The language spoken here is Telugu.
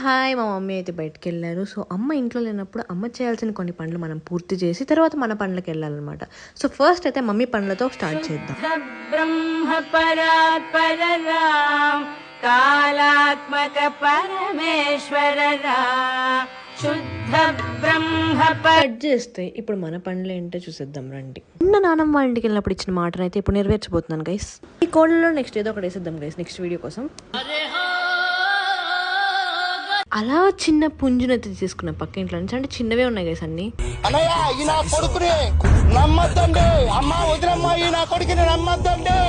హాయ్, మా మమ్మీ అయితే బయటకు వెళ్ళారు. సో అమ్మ ఇంట్లో లేనప్పుడు అమ్మ చేయాల్సిన కొన్ని పనులు మనం పూర్తి చేసి తర్వాత మన పనులకు వెళ్ళాలన్నమాట. సో ఫస్ట్ అయితే మమ్మీ పనులతో స్టార్ట్ చేద్దాం. బ్రహ్మ పరాత్పరరా కాలాత్మక పరమేశ్వరరా శుద్ధ బ్రహ్మ కట్ చేస్తే ఇప్పుడు మన పనులు ఏంటో చూసేద్దాం రండి. నిన్న నానమ్మ వాళ్ళ ఇంటికి వెళ్ళినప్పుడు ఇచ్చిన మాటను అయితే ఇప్పుడు నెరవేర్చబోతున్నాను గైస్. ఈ కోళ్ళలో నెక్స్ట్ ఏదో ఒకటి వేసేద్దాం గైస్ నెక్స్ట్ వీడియో కోసం. అలా చిన్న పుంజునైతే తీసుకున్న పక్క ఇంట్లో నుంచి, అంటే చిన్నవే ఉన్నాయి గైస్ అన్ని. అన్నయ్య ఈ నా కొడుకుని నమ్మద్దండి, అమ్మ వదిలమ్మ ఈ నా కొడుకుని నమ్మద్దండి.